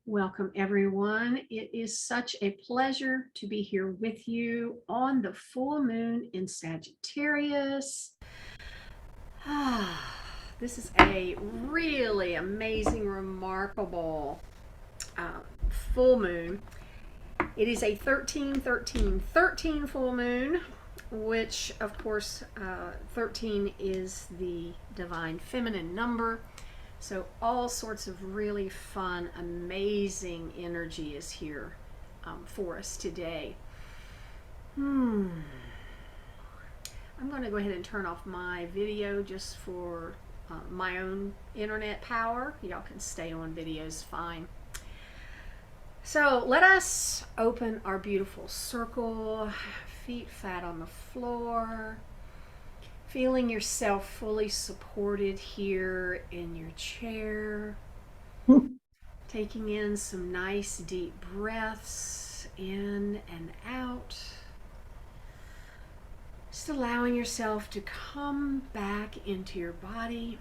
Welcome, everyone. It is such a pleasure to be here with you on the full moon in Sagittarius. This is a really amazing, remarkable uh, full moon. It is a 13-13-13 full moon, which, of course, 13 is the divine feminine number. So all sorts of really fun, amazing energy is here for us today. I'm going to go ahead and turn off my video just for my own internet power. Y'all can stay on videos fine. So let us open our beautiful circle, feet flat on the floor. Feeling yourself fully supported here in your chair. Taking in some nice deep breaths in and out. Just allowing yourself to come back into your body.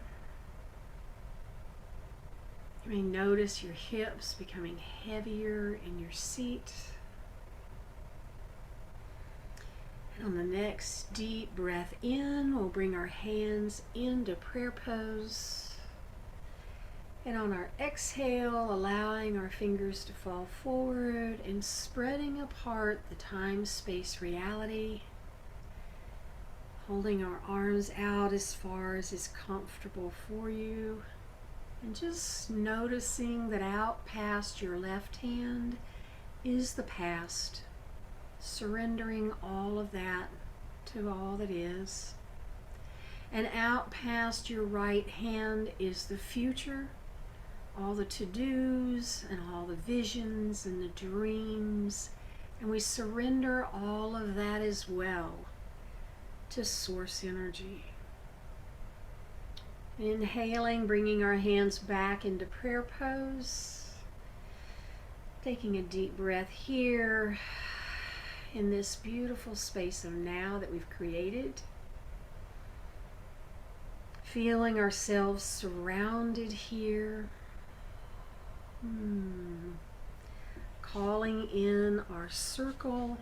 You may notice your hips becoming heavier in your seat. On the next deep breath in, we'll bring our hands into prayer pose. And on our exhale, allowing our fingers to fall forward and spreading apart the time-space reality. Holding our arms out as far as is comfortable for you. And just noticing that out past your left hand is the past. Surrendering all of that to all that is. And out past your right hand is the future, all the to-dos and all the visions and the dreams. And we surrender all of that as well to source energy. Inhaling, bringing our hands back into prayer pose. Taking a deep breath here. In this beautiful space of now that we've created. Feeling ourselves surrounded here. Calling in our circle.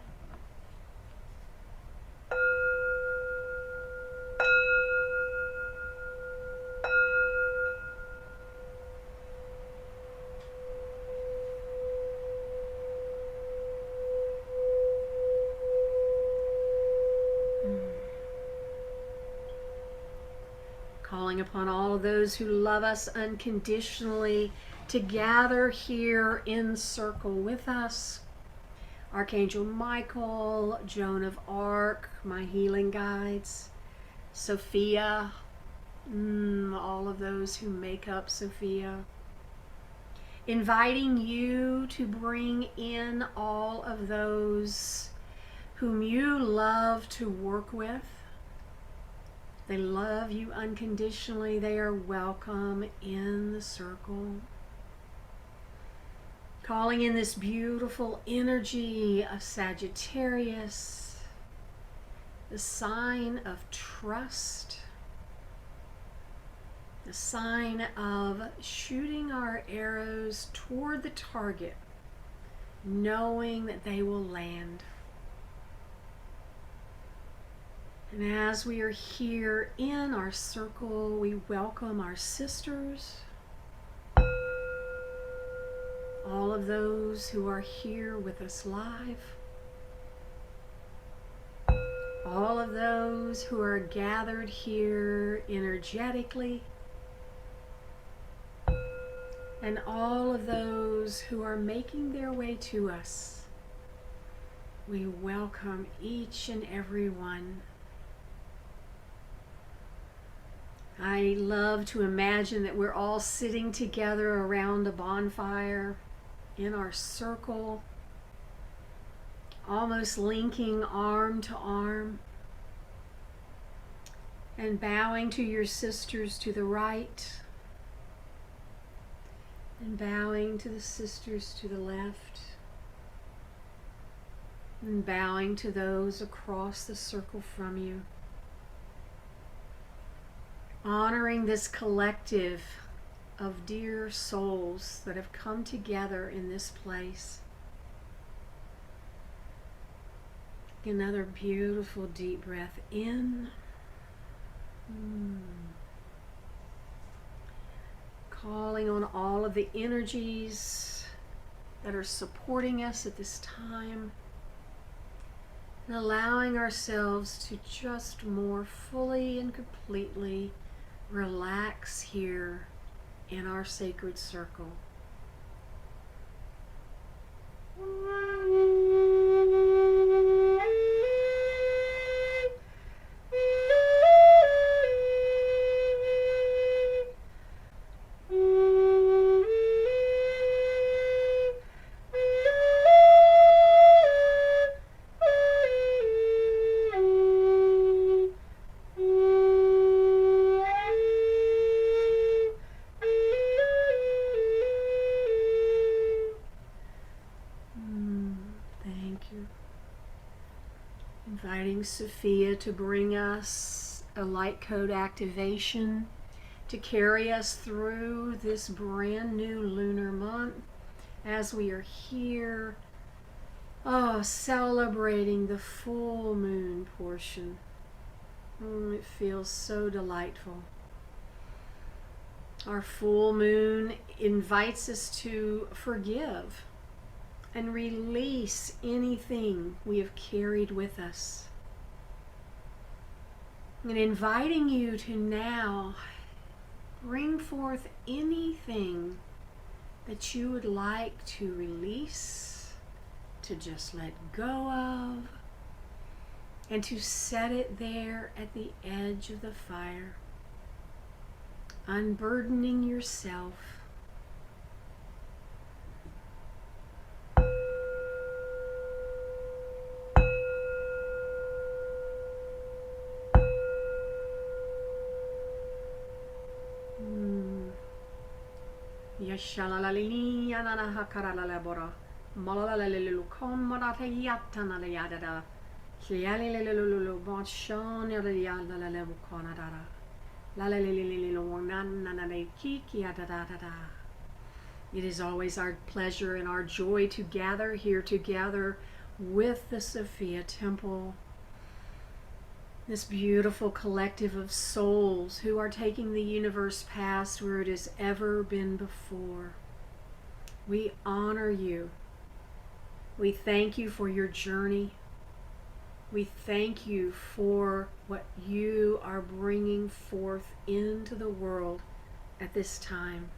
Calling upon all of those who love us unconditionally to gather here in circle with us. Archangel Michael, Joan of Arc, my healing guides, Sophia, all of those who make up Sophia. Inviting you to bring in all of those whom you love to work with. They love you unconditionally. They are welcome in the circle. Calling in this beautiful energy of Sagittarius, the sign of trust, the sign of shooting our arrows toward the target, knowing that they will land. And as we are here in our circle, we welcome our sisters, all of those who are here with us live, all of those who are gathered here energetically, and all of those who are making their way to us. We welcome each and every one. I love to imagine that we're all sitting together around a bonfire in our circle, almost linking arm to arm, and bowing to your sisters to the right, and bowing to the sisters to the left, and bowing to those across the circle from you. Honoring this collective of dear souls that have come together in this place. Another beautiful deep breath in. Calling on all of the energies that are supporting us at this time, and allowing ourselves to just more fully and completely relax here in our sacred circle. Inviting Sophia to bring us a light code activation to carry us through this brand new lunar month as we are here, celebrating the full moon portion. It feels so delightful. Our full moon invites us to forgive and release anything we have carried with us. And inviting you to now bring forth anything that you would like to release, to just let go of, and to set it there at the edge of the fire, unburdening yourself. Yashalalali yanana hakarala bora. Malalalilu kon marata yatana yadada. Shialilulu bonshon yadala konadara. Lalalilu nanana kiki yadada. It is always our pleasure and our joy to gather here together with the Sophia Temple. This beautiful collective of souls who are taking the universe past where it has ever been before. We honor you. We thank you for your journey. We thank you for what you are bringing forth into the world at this time.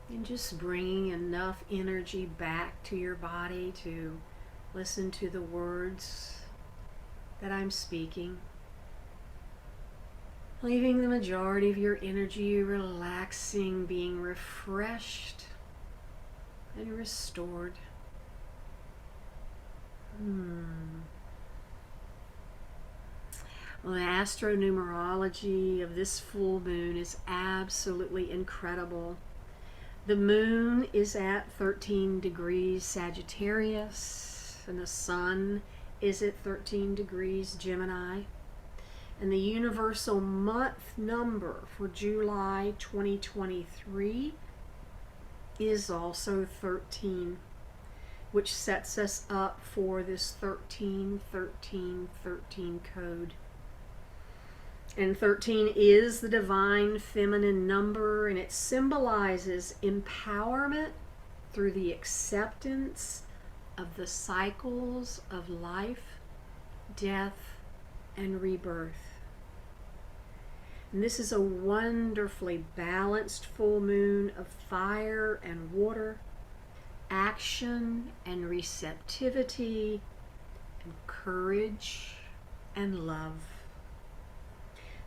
And just bringing enough energy back to your body to listen to the words that I'm speaking. Leaving the majority of your energy relaxing, being refreshed and restored. Well, the astronumerology of this full moon is absolutely incredible. The moon is at 13 degrees Sagittarius, and the sun is at 13 degrees Gemini. And the universal month number for July 2023 is also 13, which sets us up for this 13-13-13 code. And 13 is the divine feminine number, and it symbolizes empowerment through the acceptance of the cycles of life, death, and rebirth. And this is a wonderfully balanced full moon of fire and water, action and receptivity, and courage and love.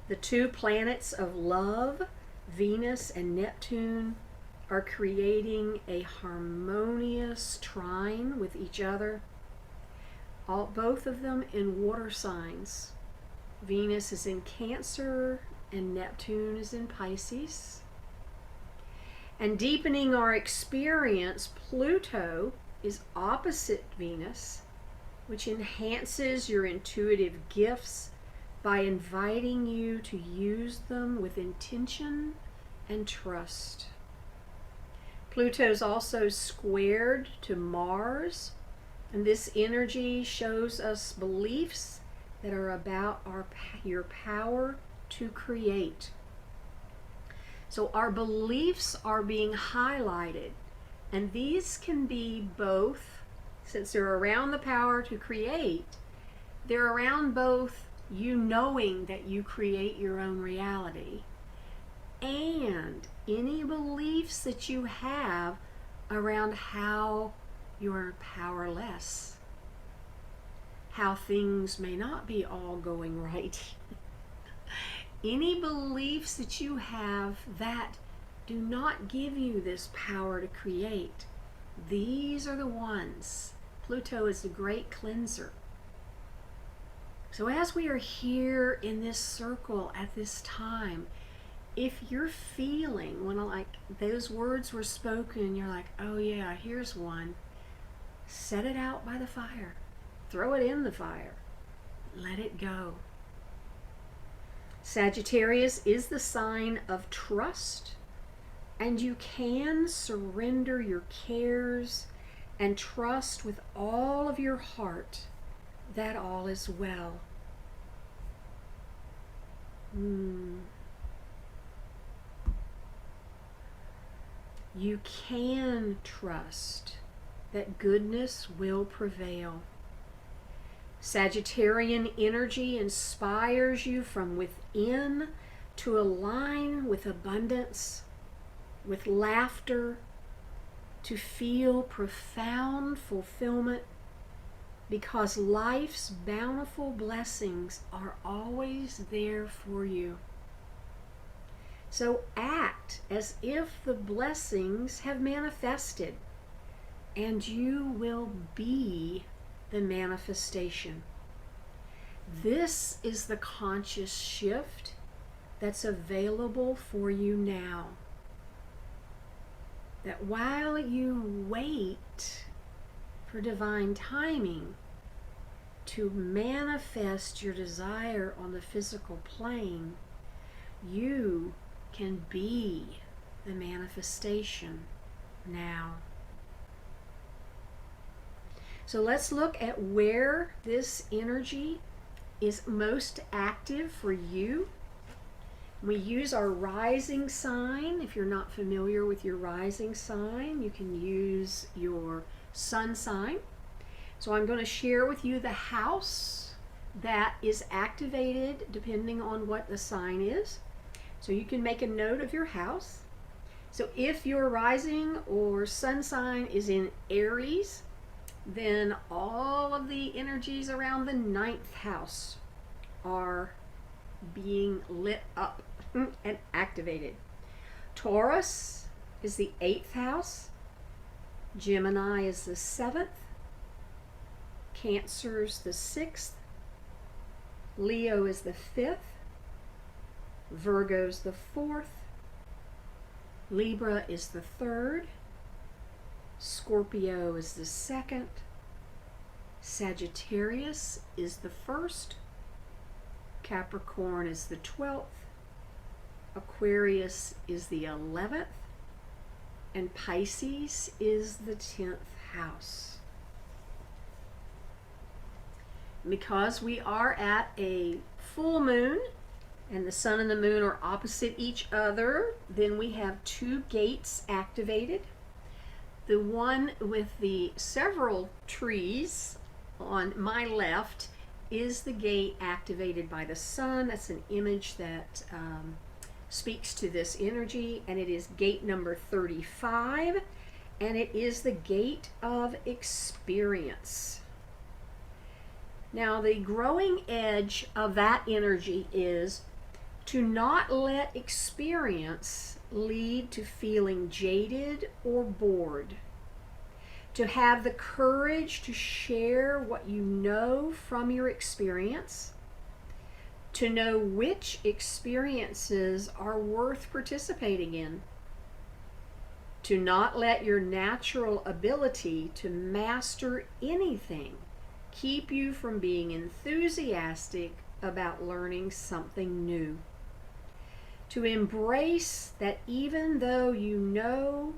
The two planets of love, Venus and Neptune, are creating a harmonious trine with each other. Both of them in water signs. Venus is in Cancer and Neptune is in Pisces. And deepening our experience, Pluto is opposite Venus, which enhances your intuitive gifts by inviting you to use them with intention and trust. Pluto's also squared to Mars, and this energy shows us beliefs that are about your power to create. So our beliefs are being highlighted, and these can be both, since they're around the power to create, they're around both you knowing that you create your own reality and any beliefs that you have around how you're powerless, how things may not be all going right. Any beliefs that you have that do not give you this power to create, these are the ones. Pluto is the great cleanser. So as we are here in this circle at this time, if you're feeling when like those words were spoken, you're like, oh yeah, here's one, set it out by the fire. Throw it in the fire. Let it go. Sagittarius is the sign of trust, and you can surrender your cares and trust with all of your heart that all is well. You can trust that goodness will prevail. Sagittarian energy inspires you from within to align with abundance, with laughter, to feel profound fulfillment, because life's bountiful blessings are always there for you. So act as if the blessings have manifested, and you will be the manifestation. This is the conscious shift that's available for you now. That while you wait for divine timing to manifest your desire on the physical plane, you can be the manifestation now. So let's look at where this energy is most active for you. We use our rising sign. If you're not familiar with your rising sign, you can use your sun sign. So I'm going to share with you the house that is activated depending on what the sign is. So you can make a note of your house. So if your rising or sun sign is in Aries, then all of the energies around the 9th house are being lit up and activated. Taurus is the 8th house. Gemini is the 7th. Cancer's the 6th. Leo is the 5th. Virgo's the 4th. Libra is the 3rd. Scorpio is the 2nd. Sagittarius is the 1st. Capricorn is the 12th. Aquarius is the 11th. And Pisces is the 10th house. Because we are at a full moon and the sun and the moon are opposite each other, then we have two gates activated. The one with the several trees on my left is the gate activated by the sun. That's an image that speaks to this energy, and it is gate number 35, and it is the gate of experience. Now, the growing edge of that energy is To not let experience lead to feeling jaded or bored. To have the courage to share what you know from your experience. To know which experiences are worth participating in. To not let your natural ability to master anything keep you from being enthusiastic about learning something new. To embrace that even though you know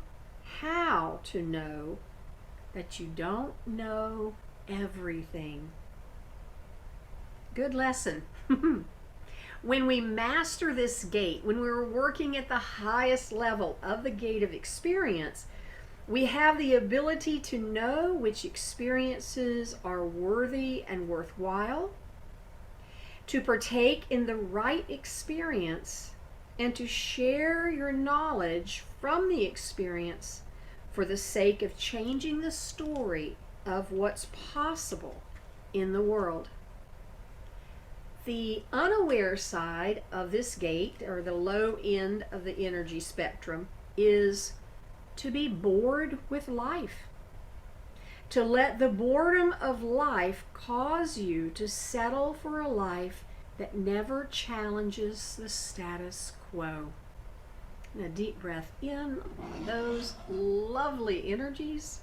how to know, that you don't know everything. Good lesson. When we master this gate, when we're working at the highest level of the gate of experience, we have the ability to know which experiences are worthy and worthwhile, to partake in the right experience, and to share your knowledge from the experience for the sake of changing the story of what's possible in the world. The unaware side of this gate, or the low end of the energy spectrum, is to be bored with life. To let the boredom of life cause you to settle for a life that never challenges the status quo. And a deep breath in on those lovely energies.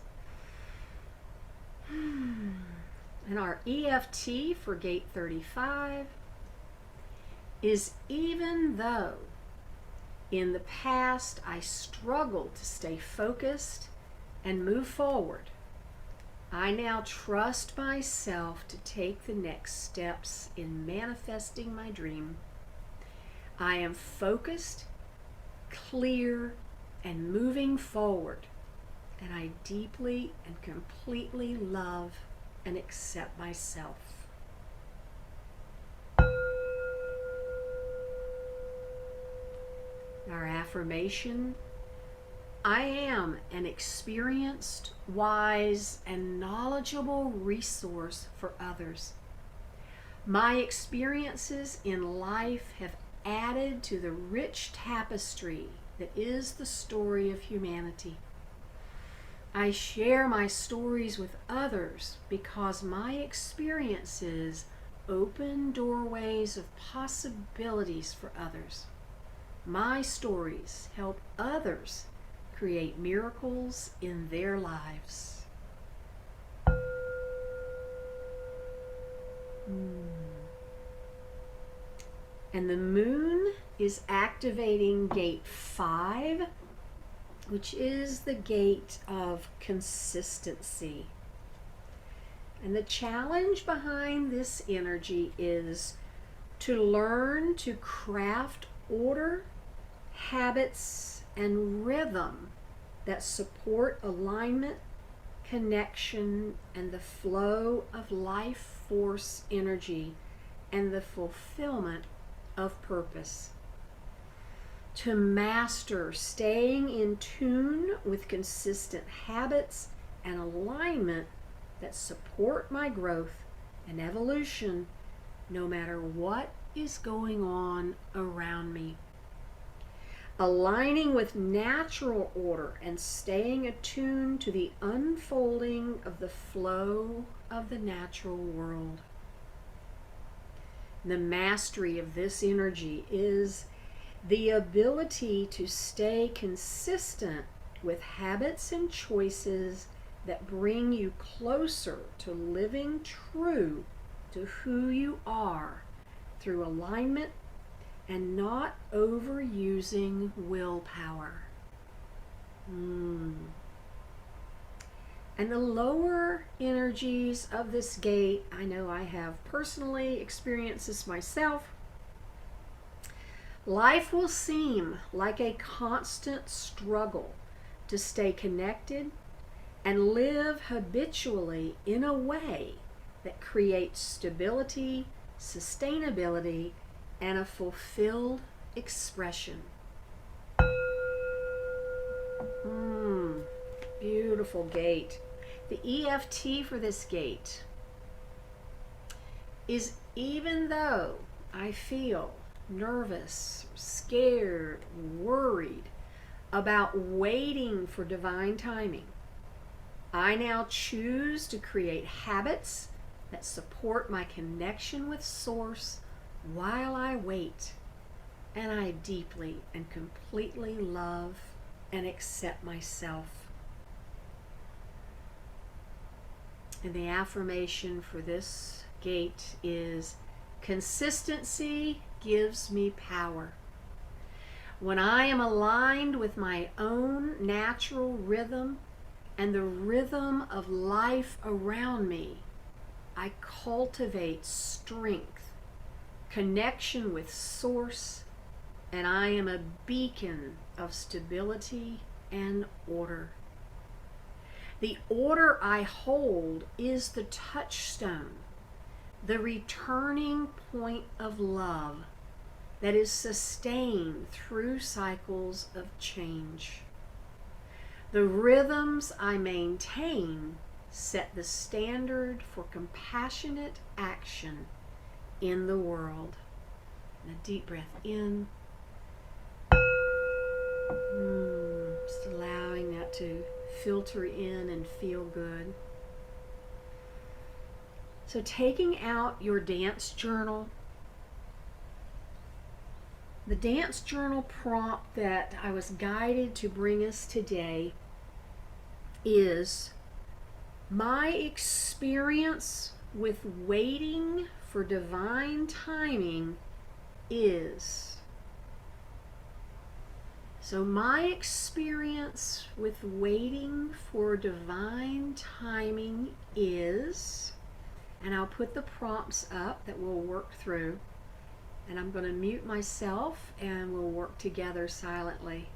And our EFT for gate 35 is, even though in the past I struggled to stay focused and move forward, I now trust myself to take the next steps in manifesting my dream. I am focused, clear, and moving forward, and I deeply and completely love and accept myself. Our affirmation: I am an experienced, wise, and knowledgeable resource for others. My experiences in life have added to the rich tapestry that is the story of humanity. I share my stories with others because my experiences open doorways of possibilities for others. My stories help others create miracles in their lives. And the moon is activating gate 5, which is the gate of consistency. And the challenge behind this energy is to learn to craft order, habits, and rhythm that support alignment, connection, and the flow of life force energy and the fulfillment of purpose. To master staying in tune with consistent habits and alignment that support my growth and evolution no matter what is going on around me. Aligning with natural order and staying attuned to the unfolding of the flow of the natural world. The mastery of this energy is the ability to stay consistent with habits and choices that bring you closer to living true to who you are through alignment and not overusing willpower. And the lower energies of this gate, I know I have personally experienced this myself. Life will seem like a constant struggle to stay connected and live habitually in a way that creates stability, sustainability, and a fulfilled expression. Beautiful gate. The EFT for this gate is, even though I feel nervous, scared, worried about waiting for divine timing. I now choose to create habits that support my connection with Source while I wait. And I deeply and completely love and accept myself. And the affirmation for this gate is, consistency gives me power. When I am aligned with my own natural rhythm and the rhythm of life around me, I cultivate strength, connection with Source, and I am a beacon of stability and order. The order I hold is the touchstone, the returning point of love that is sustained through cycles of change. The rhythms I maintain set the standard for compassionate action in the world. And a deep breath in. Just allowing that to filter in and feel good. So taking out your dance journal, the dance journal prompt that I was guided to bring us today is, my experience with waiting for divine timing is. So my experience with waiting for divine timing is, and I'll put the prompts up that we'll work through, and I'm going to mute myself and we'll work together silently.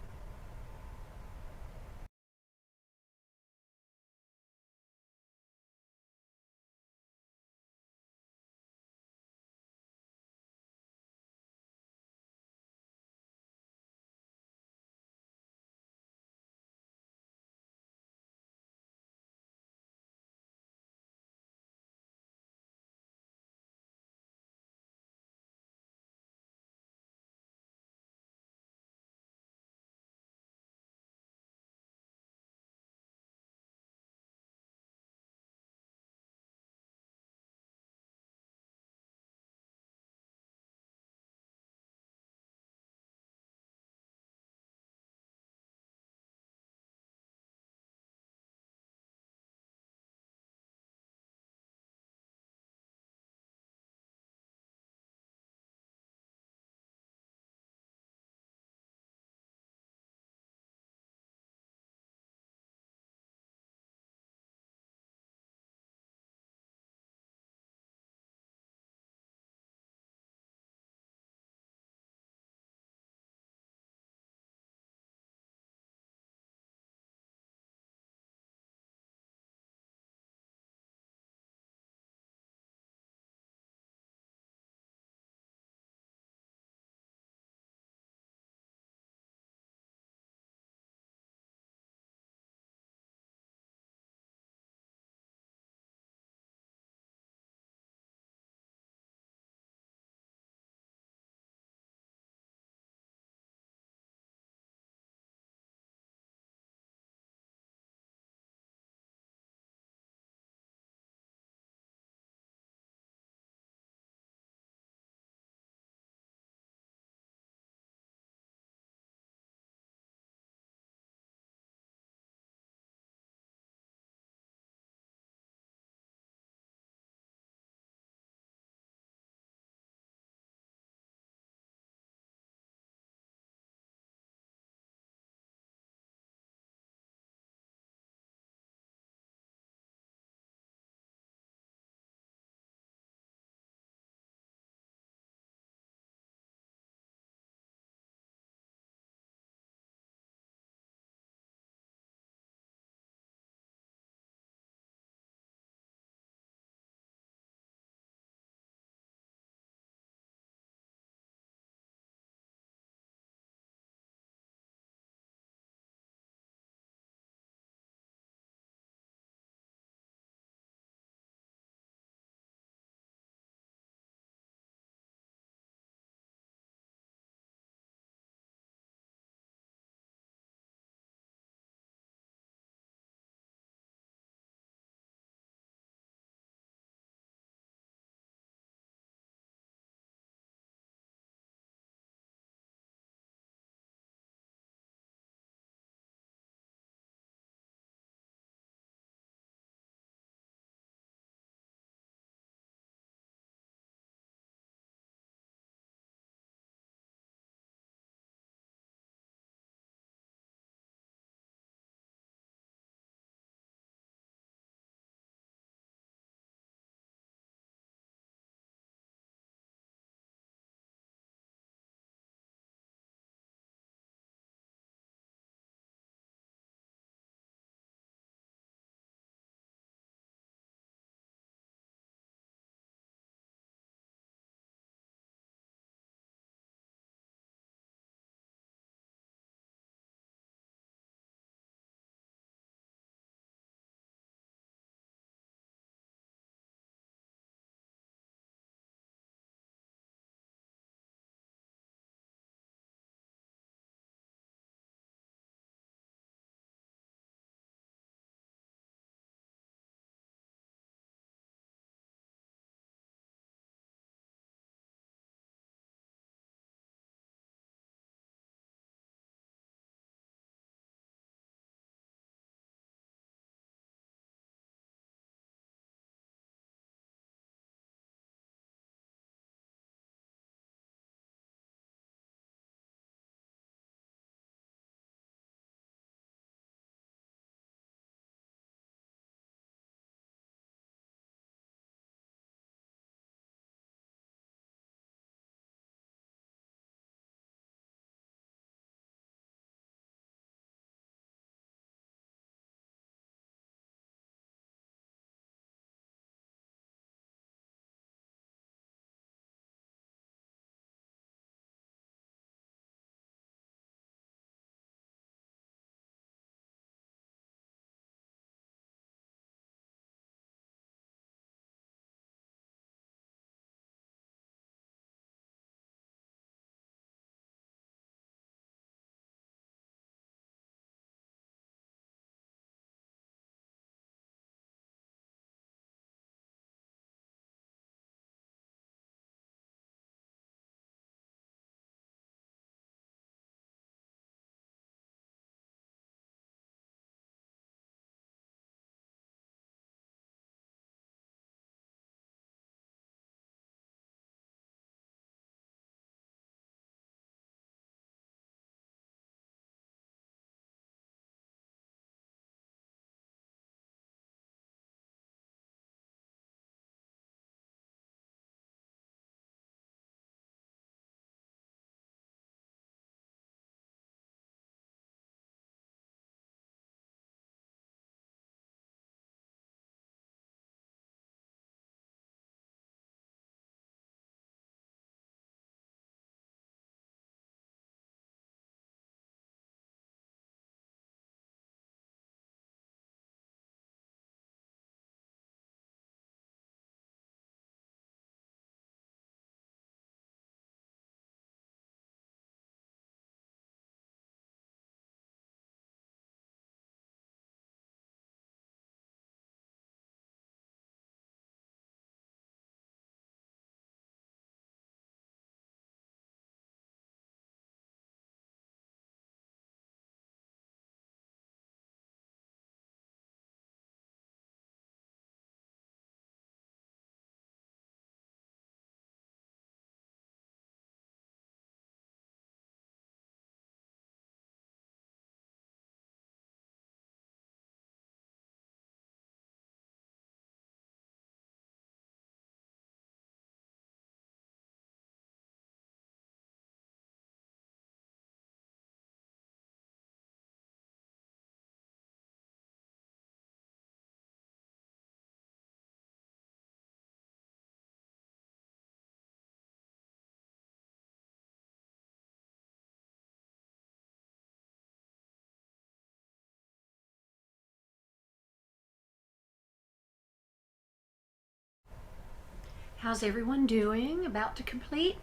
How's everyone doing? About to complete?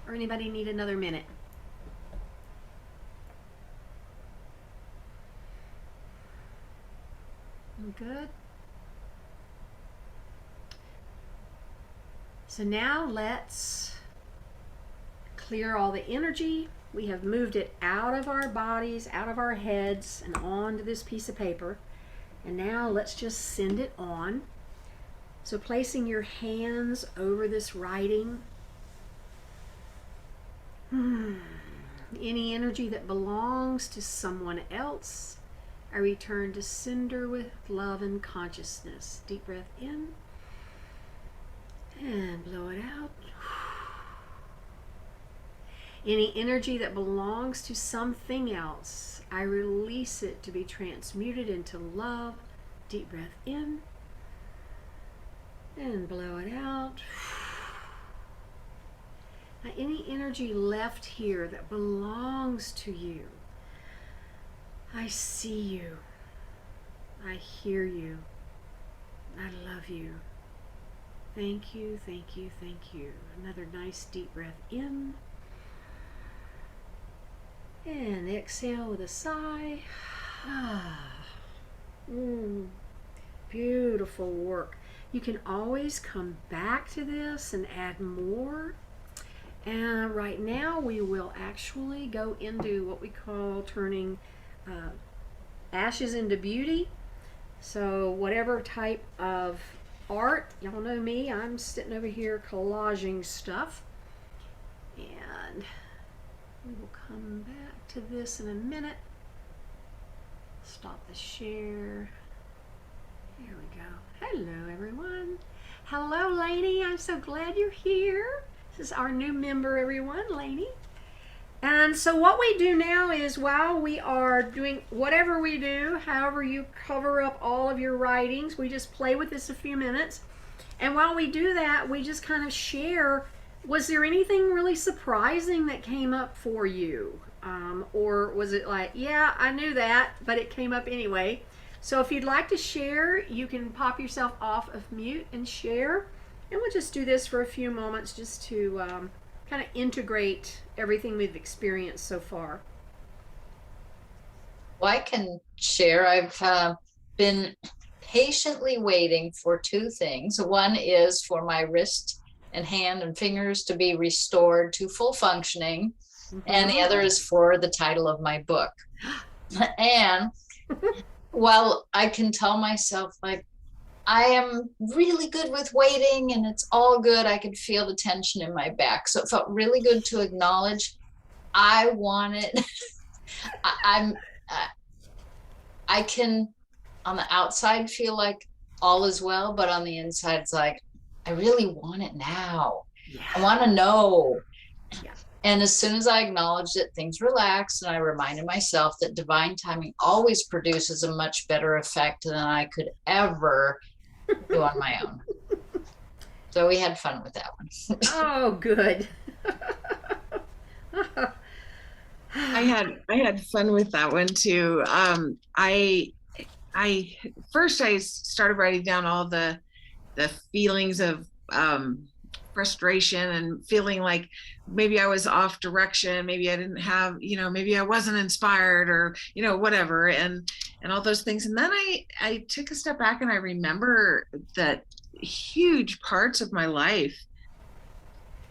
Or anybody need another minute? Good. So now let's clear all the energy. We have moved it out of our bodies, out of our heads, and onto this piece of paper. And now let's just send it on. So placing your hands over this writing. Any energy that belongs to someone else, I return to sender with love and consciousness. Deep breath in and blow it out. Any energy that belongs to something else, I release it to be transmuted into love. Deep breath in and blow it out. Now, any energy left here that belongs to you, I see you, I hear you, I love you. Thank you, thank you, thank you. Another nice deep breath in. And exhale with a sigh. Beautiful work. You can always come back to this and add more. And right now we will actually go into what we call turning ashes into beauty. So whatever type of art, y'all know me, I'm sitting over here collaging stuff. And we will come back to this in a minute. Stop the share. Here we go. Hello, everyone. Hello, Lainey. I'm so glad you're here. This is our new member, everyone, Lainey. And so what we do now is while we are doing whatever we do, however you cover up all of your writings, we just play with this a few minutes. And while we do that, we just kind of share, was there anything really surprising that came up for you? Or was it like, yeah, I knew that, but it came up anyway? So if you'd like to share, you can pop yourself off of mute and share. And we'll just do this for a few moments just to kind of integrate everything we've experienced so far. Well, I can share. I've been patiently waiting for two things. One is for my wrist and hand and fingers to be restored to full functioning. And the other is for the title of my book. And while I can tell myself, like, I am really good with waiting and it's all good, I could feel the tension in my back. So it felt really good to acknowledge I want it. I can on the outside feel like all is well, but on the inside it's like, I really want it now. Yeah. I want to know. Yeah. And as soon as I acknowledged it, things relaxed, and I reminded myself that divine timing always produces a much better effect than I could ever do on my own. So we had fun with that one. Oh, good. I had fun with that one too. I first I started writing down all the feelings of frustration and feeling like maybe I was off direction, maybe I didn't have, maybe I wasn't inspired, or whatever, and all those things. And then I took a step back and I remember that huge parts of my life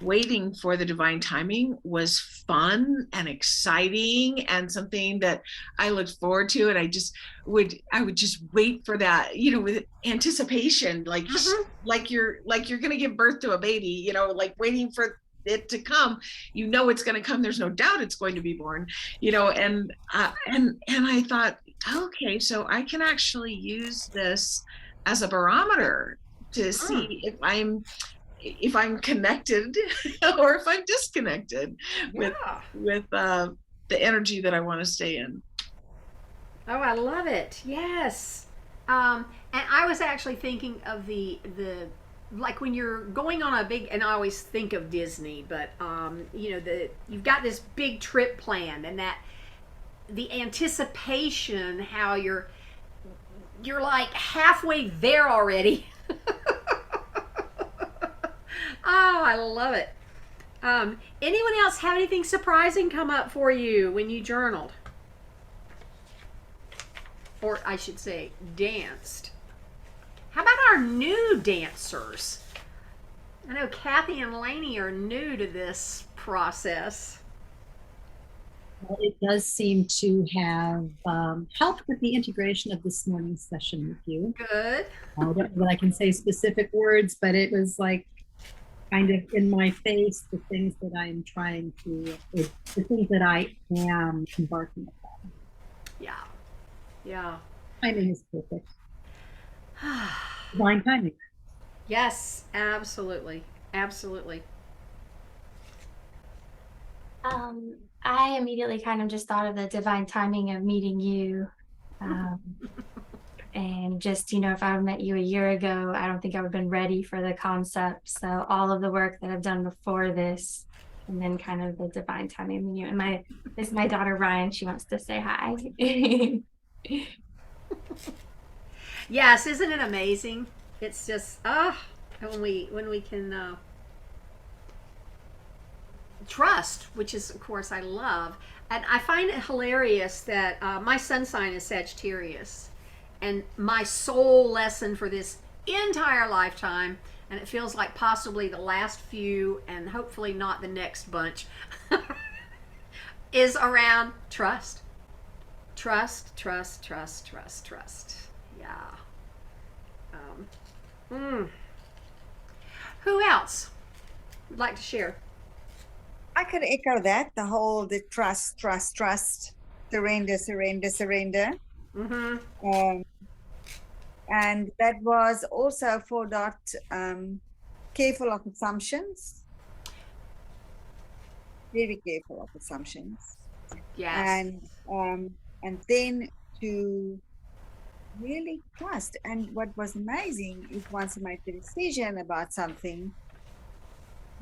waiting for the divine timing was fun and exciting and something that I looked forward to, and I would just wait for that, with anticipation, like like you're gonna give birth to a baby, like waiting for it to come. It's going to come. There's no doubt it's going to be born, and I thought, okay, so I can actually use this as a barometer to see if I'm connected or if I'm disconnected with the energy that I want to stay in. Oh, I love it. Yes. And I was actually thinking of the like when you're going on a big, and I always think of Disney, but you've got this big trip planned, and that the anticipation, how you're like halfway there already. Oh, I love it. Anyone else have anything surprising come up for you when you journaled? Or I should say, danced. How about our new dancers? I know Kathy and Lainey are new to this process. Well, it does seem to have helped with the integration of this morning's session with you. Good. I don't know that I can say specific words, but it was like kind of in my face, the things that I am trying to, the things that I am embarking upon. Yeah. Yeah. Timing is perfect. Divine timing. Yes, absolutely. Absolutely. I immediately kind of just thought of the divine timing of meeting you. And just, if I had met you a year ago, I don't think I would have been ready for the concept. So all of the work that I've done before this, and then kind of the divine timing of you. And this is my daughter Ryan. She wants to say hi. Yes, isn't it amazing? It's just when we can trust, which is of course I love, and I find it hilarious that my sun sign is Sagittarius, and my soul lesson for this entire lifetime, and it feels like possibly the last few, and hopefully not the next bunch, is around trust. Trust, trust, trust, trust, trust. Yeah. Who else would like to share? I could echo that, the trust, surrender, surrender, surrender. Mm-hmm. And that was also for Dot, careful of assumptions. Very careful of assumptions. Yes. And then to really trust. And what was amazing is once I made the decision about something,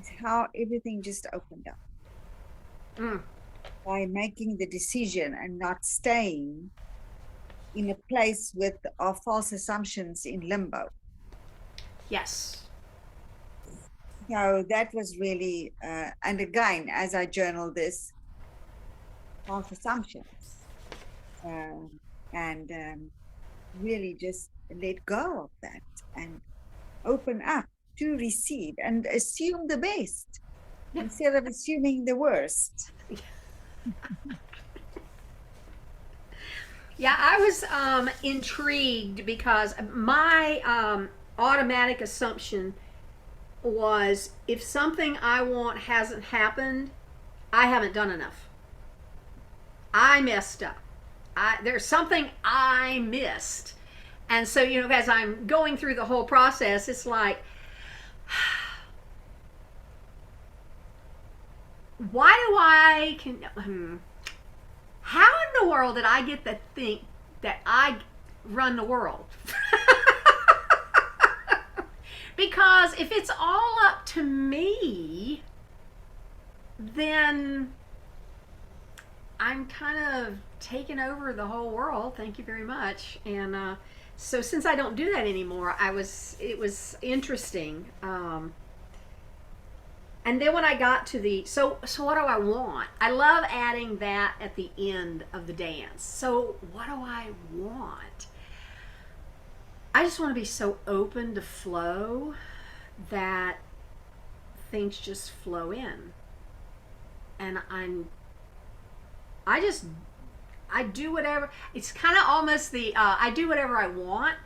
is how everything just opened up. By making the decision and not staying in a place with our false assumptions in limbo. Yes. So that was really, and again, as I journal this, false assumptions, and really just let go of that and open up to receive and assume the best instead of assuming the worst. Yeah, I was intrigued because my automatic assumption was if something I want hasn't happened, I haven't done enough. I messed up. There's something I missed. And so, as I'm going through the whole process, it's like, why do how in the world did I get to think that I run the world? Because if it's all up to me, then I'm kind of taking over the whole world. Thank you very much. And so since I don't do that anymore, it was interesting. And then when I got to so what do I want? I love adding that at the end of the dance. So what do I want? I just want to be so open to flow that things just flow in. And I do whatever. It's kind of almost I do whatever I want,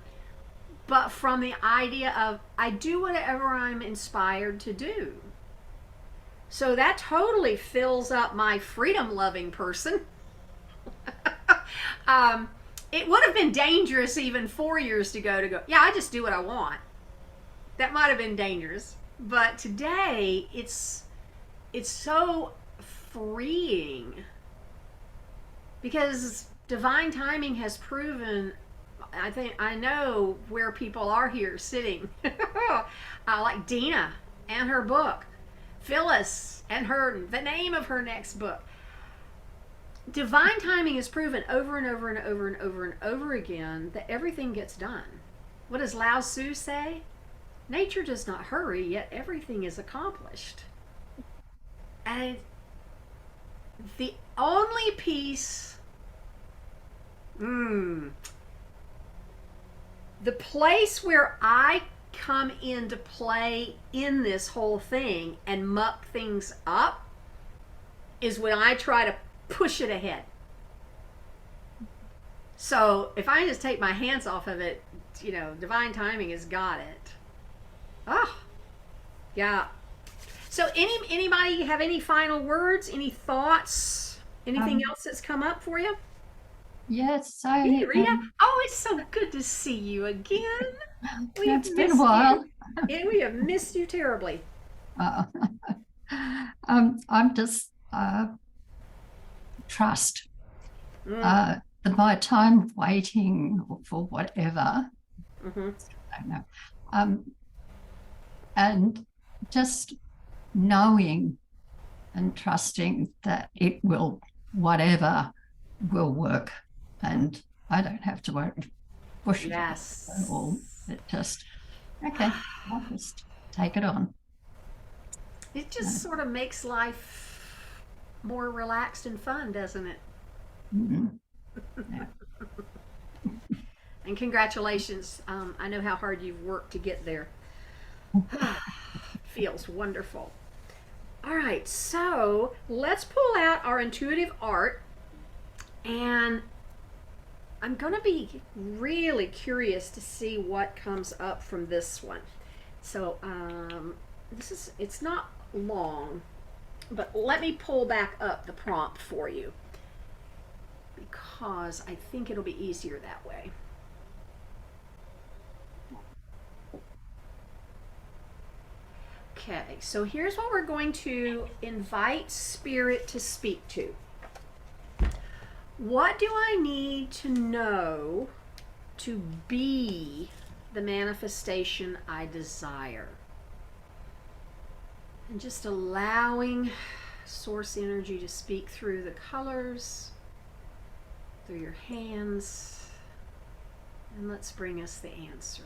but from the idea of I do whatever I'm inspired to do. So that totally fills up my freedom-loving person. It would have been dangerous even 4 years ago yeah, I just do what I want. That might have been dangerous. But today, it's so freeing. Because divine timing has proven, I know where people are here sitting. Like Dina and her book. Phyllis and the name of her next book. Divine timing is proven over and over and over and over and over again that everything gets done. What does Lao Tzu say? Nature does not hurry, yet everything is accomplished. And the only piece, the place where I come into play in this whole thing and muck things up is when I try to push it ahead. So if I just take my hands off of it, divine timing has got it. Oh, yeah. So anybody have any final words, any thoughts, anything else that's come up for you? Yes, Hey, Rita. Oh, it's so good to see you again. It's been a while. Yeah, we have missed you terribly. I'm just trust. My time of waiting for whatever, I don't know, and just knowing and trusting that it will, whatever will work, and I don't have to worry, push it at all. It just, okay, I'll just take it on. It just sort of makes life more relaxed and fun, doesn't it? Yeah. And congratulations. I know how hard you've worked to get there. Feels wonderful. All right, so let's pull out our intuitive art, and I'm going to be really curious to see what comes up from this one. So it's not long, but let me pull back up the prompt for you because I think it'll be easier that way. Okay, so here's what we're going to invite Spirit to speak to. What do I need to know to be the manifestation I desire? And just allowing source energy to speak through the colors, through your hands, and let's bring us the answer.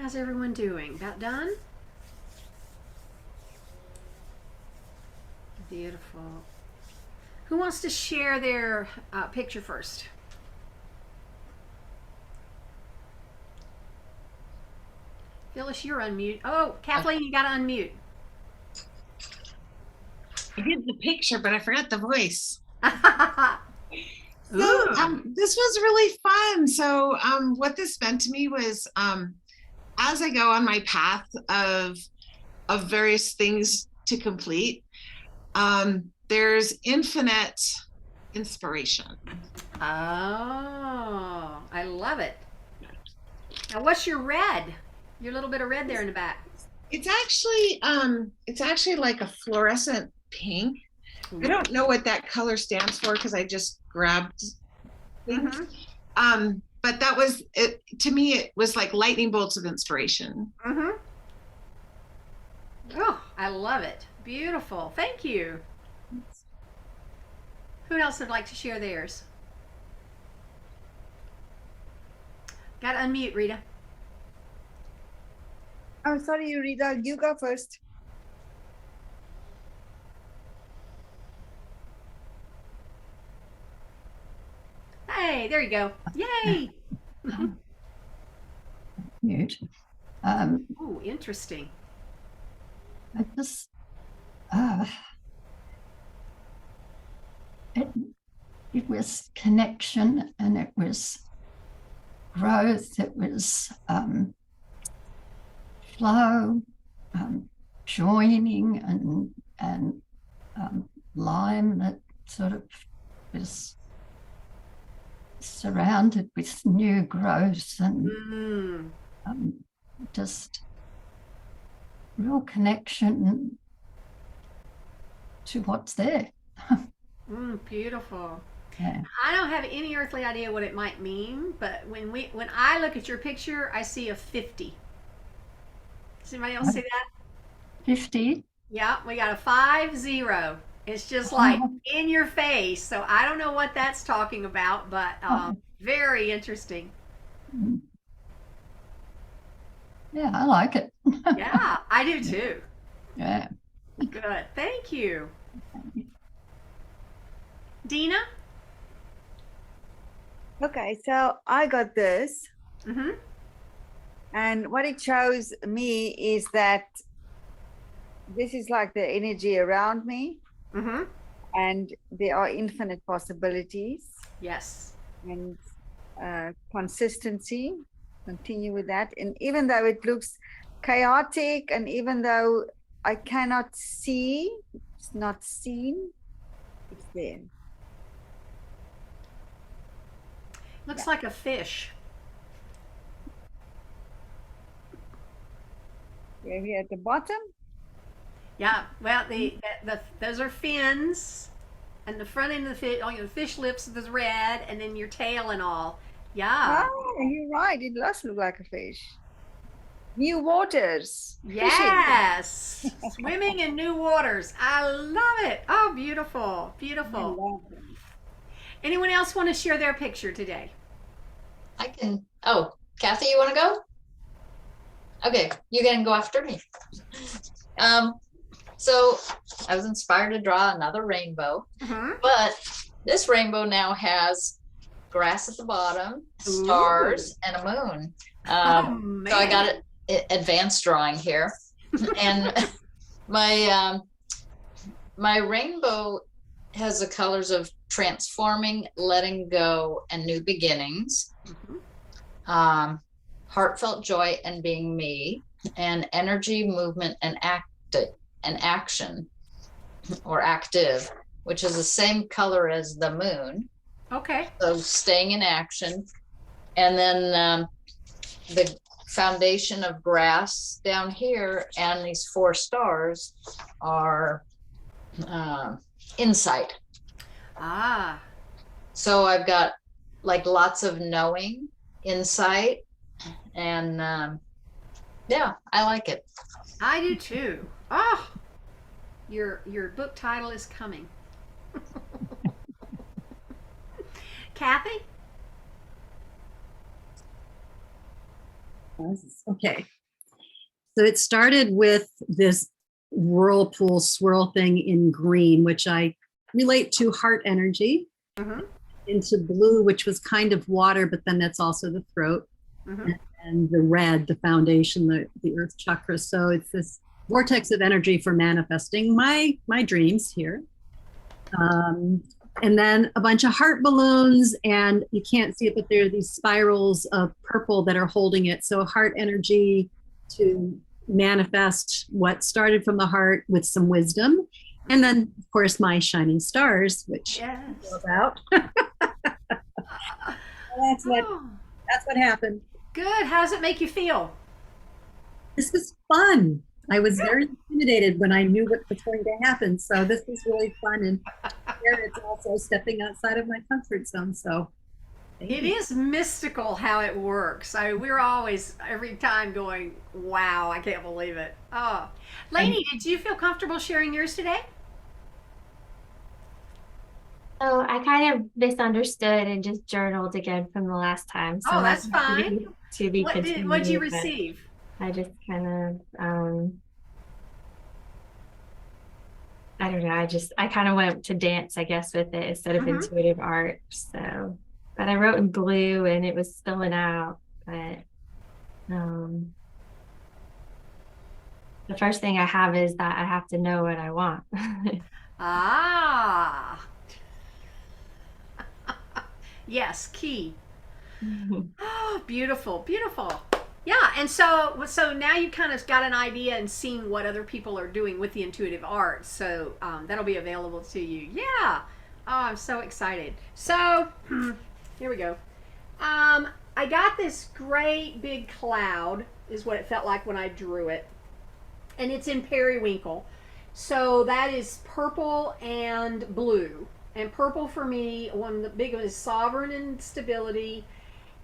How's everyone doing? About done? Beautiful. Who wants to share their picture first? Phyllis, you're unmute. Oh, Kathleen, you got to unmute. I did the picture, but I forgot the voice. Ooh. So this was really fun. So what this meant to me was as I go on my path of various things to complete, there's infinite inspiration. Oh, I love it. Now, what's your red? Your little bit of red there in the back. It's actually like a fluorescent pink. I don't know what that color stands for because I just grabbed things. But that was it. To me, it was like lightning bolts of inspiration. Oh, I love it. Beautiful. Thank you. Who else would like to share theirs? Got to unmute, Rita. Oh, sorry, Rita, you go first. Hey, there you go. Yay. Mute. Oh, interesting. I just, it was connection, and it was growth, it was flow, joining, and line that sort of was surrounded with new growth and just real connection to what's there. Beautiful. Yeah. I don't have any earthly idea what it might mean, but when I look at your picture, I see a 50. Does anybody else see that? 50. Yeah, we got a 50. It's just like in your face. So I don't know what that's talking about, but very interesting. Yeah, I like it. Yeah, I do too. Yeah. Good. Thank you. Dina? Okay, so I got this. And what it shows me is that this is like the energy around me. And there are infinite possibilities. Yes. And consistency, continue with that. And even though it looks chaotic, and even though I cannot see, it's not seen, it's there. Looks like a fish. Maybe at the bottom. Yeah, well, those are fins, and the front end of the fish, the fish lips is red, and then your tail and all. Yeah. Oh, you're right. It does look like a fish. New waters. Yes. Swimming in new waters. I love it. Oh, beautiful. Beautiful. Anyone else want to share their picture today? I can. Oh, Kathy, you want to go? Okay, you can go after me. So I was inspired to draw another rainbow, but this rainbow now has grass at the bottom, stars, and a moon. So I got it advanced drawing here, and my rainbow has the colors of transforming, letting go, and new beginnings. Heartfelt joy and being me, and energy, movement, and action or active, which is the same color as the moon. Okay. So staying in action. And then the foundation of grass down here and these 4 stars are insight. So I've got like lots of knowing, insight, and yeah, I like it. I do too. Oh, your book title is coming. Kathy? Okay. So it started with this whirlpool swirl thing in green, which I relate to heart energy, into blue, which was kind of water, but then that's also the throat, and the red, the foundation, the earth chakra. So it's this vortex of energy for manifesting my dreams here. And then a bunch of heart balloons, and you can't see it, but there are these spirals of purple that are holding it. So heart energy to manifest what started from the heart with some wisdom. And then, of course, my shining stars, which Yes. you know about. That's what happened. Good. How does it make you feel? This was fun. I was very intimidated when I knew what was going to happen. So this was really fun. And here it's also stepping outside of my comfort zone. So it is mystical how it works. We're always, every time, going, wow, I can't believe it. Oh, Lainey, did you feel comfortable sharing yours today? So I kind of misunderstood and just journaled again from the last time. So that's fine. To be What did you receive? I just kind of, I don't know. I kind of went to dance, I guess, with it instead of intuitive art. So, but I wrote in blue and it was spilling out. But the first thing I have is that I have to know what I want. Yes, key. Oh, beautiful, beautiful. Yeah, and so now you kind of got an idea and seen what other people are doing with the intuitive art. So that'll be available to you. Yeah. Oh, I'm so excited. So here we go. I got this great big cloud, is what it felt like when I drew it, and it's in periwinkle. So that is purple and blue. And purple for me, one of the big ones is sovereign and stability,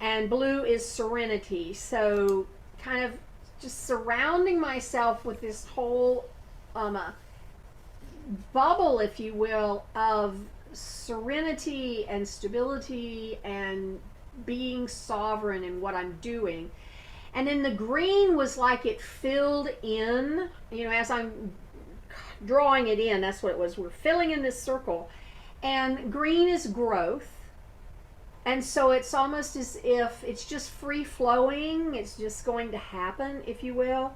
and blue is serenity. So kind of just surrounding myself with this whole bubble, if you will, of serenity and stability and being sovereign in what I'm doing. And then the green was like it filled in, as I'm drawing it in, that's what it was. We're filling in this circle. And green is growth. And so it's almost as if it's just free flowing. It's just going to happen, if you will.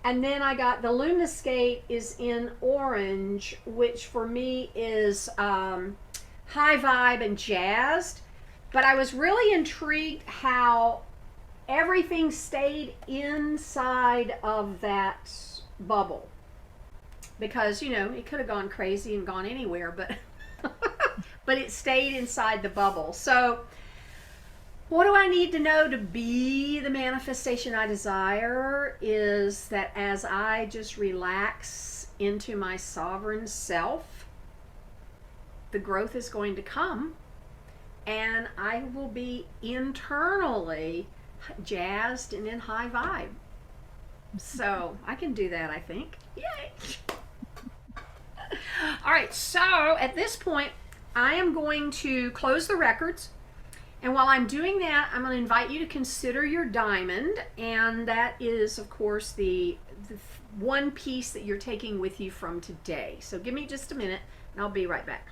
And then I got the luminoscape is in orange, which for me is high vibe and jazzed. But I was really intrigued how everything stayed inside of that bubble. Because, it could have gone crazy and gone anywhere, but but it stayed inside the bubble. So what do I need to know to be the manifestation I desire is that as I just relax into my sovereign self, the growth is going to come, and I will be internally jazzed and in high vibe. So I can do that, I think. Yay! All right, so at this point, I am going to close the records. And while I'm doing that, I'm going to invite you to consider your diamond. And that is, of course, the one piece that you're taking with you from today. So give me just a minute, and I'll be right back.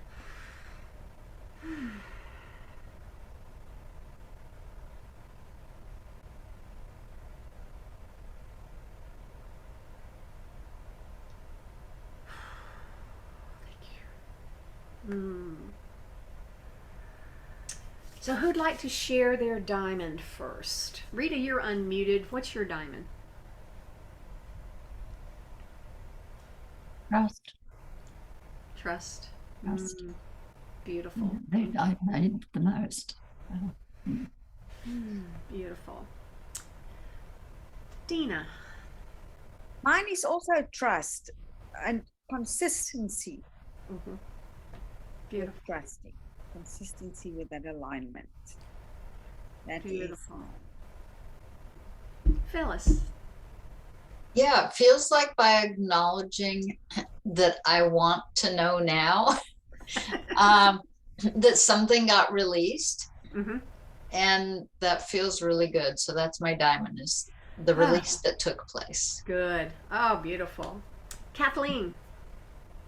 So who'd like to share their diamond first? Rita, you're unmuted. What's your diamond? Trust. Trust. Trust. Beautiful. I need the most. Beautiful. Dina. Mine is also trust and consistency. Beautiful. Trusting. Consistency with that alignment. That beautiful. Phyllis. Yeah, it feels like by acknowledging that I want to know now, that something got released, and that feels really good. So that's my diamond, is the release that took place. Good. Oh, beautiful. Kathleen.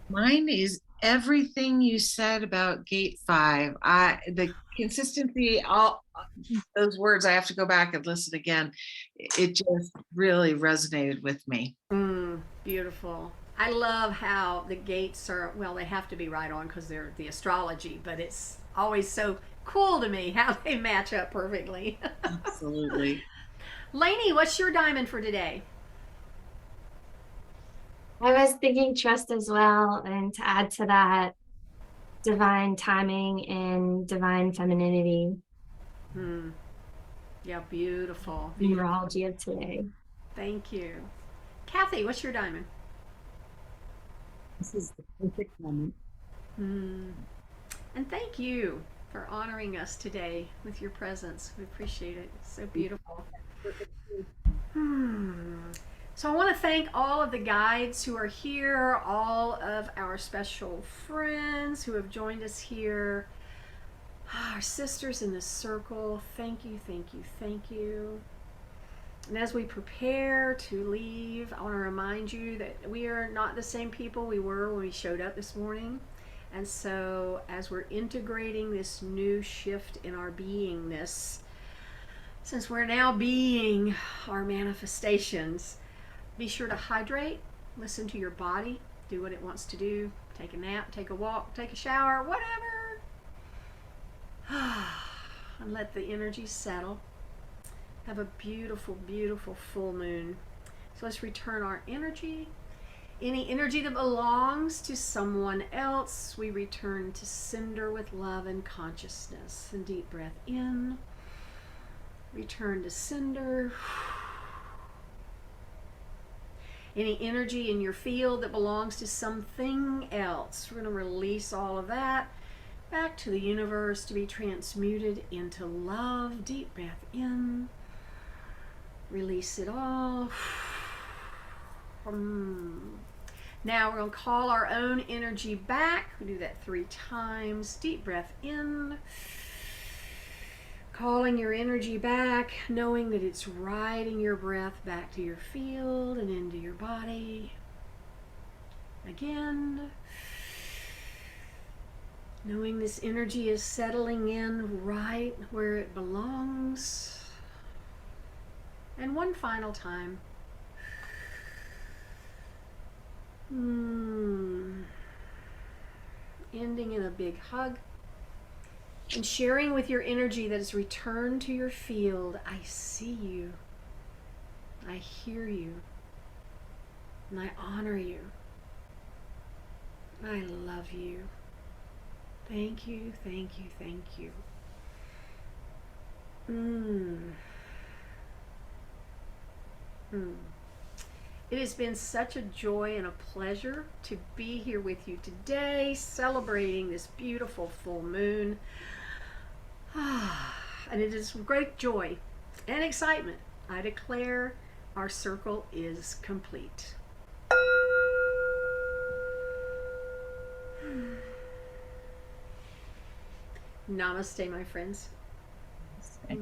Mine is everything you said about gate 5. The consistency, all those words, I have to go back and listen again. It just really resonated with me. Beautiful. I love how the gates are, well, they have to be right on because they're the astrology, but it's always so cool to me how they match up perfectly. Absolutely. Lainey, what's your diamond for today? I was thinking trust as well, and to add to that, divine timing and divine femininity. Yeah, beautiful. Numerology of today. Thank you. Kathy, what's your diamond? This is the perfect moment. And thank you for honoring us today with your presence. We appreciate it. It's so beautiful. So I want to thank all of the guides who are here, all of our special friends who have joined us here, our sisters in the circle. Thank you, thank you, thank you. And as we prepare to leave, I want to remind you that we are not the same people we were when we showed up this morning. And so as we're integrating this new shift in our beingness, since we're now being our manifestations, be sure to hydrate, listen to your body, do what it wants to do, take a nap, take a walk, take a shower, whatever. And let the energy settle. Have a beautiful, beautiful full moon. So let's return our energy. Any energy that belongs to someone else, we return to cinder with love and consciousness. And deep breath in. Return to cinder. Any energy in your field that belongs to something else, we're going to release all of that back to the universe to be transmuted into love. Deep breath in. Release it all. Now we're going to call our own energy back. We do that 3 times. Deep breath in. Calling your energy back, knowing that it's riding your breath back to your field and into your body. Again. Knowing this energy is settling in right where it belongs. And one final time. Ending in a big hug. And sharing with your energy that has returned to your field. I see you. I hear you. And I honor you. I love you. Thank you, thank you, thank you. It has been such a joy and a pleasure to be here with you today, celebrating this beautiful full moon. And it is with great joy and excitement I declare our circle is complete. Namaste, my friends. Okay.